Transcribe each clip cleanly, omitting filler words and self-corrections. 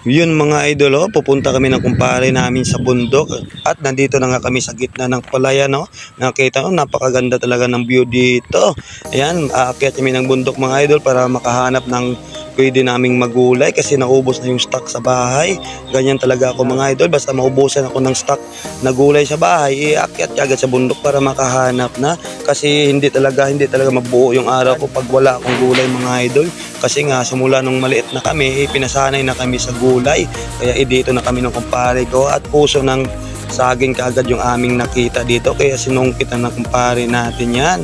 Yun mga idol, oh, pupunta kami ng kumpare namin sa bundok at nandito na nga kami sa gitna ng palayan, no. Nakita mo, napakaganda talaga ng view dito. Ayan, aakyat kami ng bundok mga idol para makahanap ng pwede naming magulay kasi naubos na yung stock sa bahay. Ganyan talaga ako mga idol, basta maubusan ako ng stock na gulay sa bahay, iakyat agad sa bundok para makahanap na kasi hindi talaga mabuo yung araw ko pag wala akong gulay mga idol. Kasi nga simula nung maliit na kami, pinasanay na kami sa gulay. Kaya dito na kami ng kumpare ko at puso ng saging kaagad yung aming nakita dito. Kaya sinungkit na ng kumpare natin yan.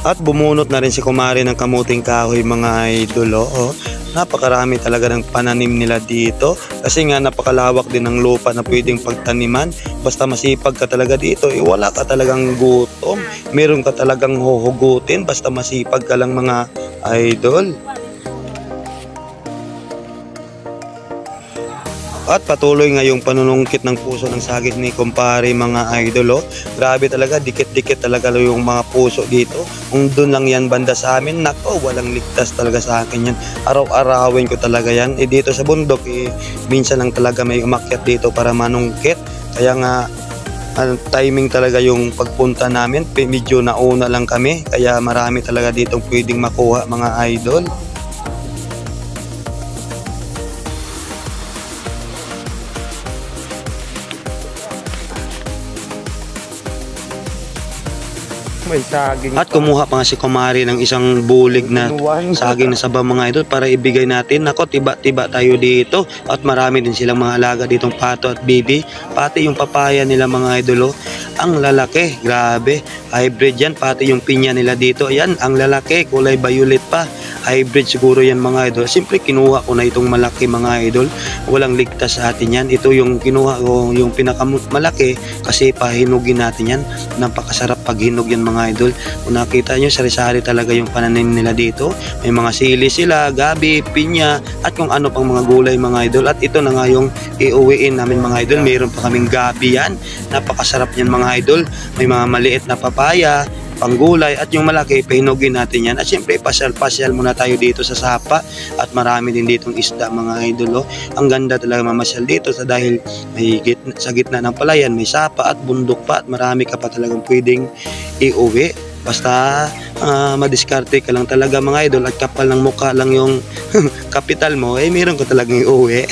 At bumunot na rin si kumare ng kamuting kahoy mga idol. Oh. Napakarami talaga ng pananim nila dito kasi nga napakalawak din ng lupa na pwedeng pagtaniman. Basta masipag ka talaga dito, wala ka talagang gutom, meron ka talagang huhugutin basta masipag ka lang mga idol. At patuloy nga yung panunungkit ng puso ng saging ni kumpare mga idol. Oh. Grabe talaga, dikit-dikit talaga yung mga puso dito. Kung doon lang yan banda sa amin, nako, walang ligtas talaga sa akin yan. Araw-arawin ko talaga yan. Dito sa bundok, minsan lang talaga may umakyat dito para manungkit. Kaya nga, timing talaga yung pagpunta namin. Medyo nauna lang kami, kaya marami talaga dito pwedeng makuha mga idol. May saging At kumuha pa nga si kumari ng isang bulig na saging na saba mga idol para ibigay natin. Nako, tiba-tiba tayo dito at marami din silang mga alaga ditong pato at bibi. Pati yung papaya nila mga idol, oh. Ang lalaki, grabe, hybrid yan. Pati yung pinya nila dito, yan, ang lalaki, kulay violet pa. Hybrid siguro yan mga idol. Siyempre kinuha ko na itong malaki mga idol. Walang ligtas sa atin yan. Ito yung kinuha ko, yung pinakamalaki kasi pahinugin natin yan. Napakasarap pag hinog yan mga idol. Kung nakita nyo, sari-sari talaga yung pananim nila dito. May mga sili sila, gabi, pinya, at kung ano pang mga gulay mga idol. At ito na nga yung iuwiin namin mga idol. Mayroon pa kaming gabi yan. Napakasarap yan mga idol. May mga maliit na papaya, panggulay, at yung malaki, pahinugin natin yan. At syempre, pasyal-pasyal muna tayo dito sa sapa. At marami din ditong isda mga idol. Oh. Ang ganda talaga mamasyal dito dahil may sa gitna ng palayan, may sapa at bundok pa. At marami ka pa talagang pwedeng iuwi. Basta madiskarte ka lang talaga mga idol at kapal ng mukha lang yung kapital mo, meron ka talagang iuwi.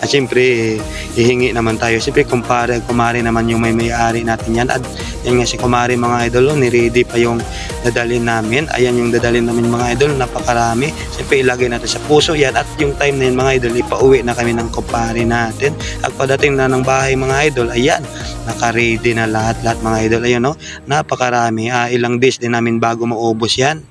At syempre, hihingi naman tayo. Syempre, kumare naman yung may-ari natin yan. At yan nga si kumare mga idol, oh, niready pa yung dadalhin namin. Ayan yung dadalhin namin mga idol, napakarami. Syempre, ilagay natin sa puso yan. At yung time na yun mga idol, ipauwi na kami ng kumpare natin. At padating na ng bahay mga idol, ayan, naka-ready na lahat mga idol. Ayan, no? Napakarami. Ilang days din namin bago maubos yan.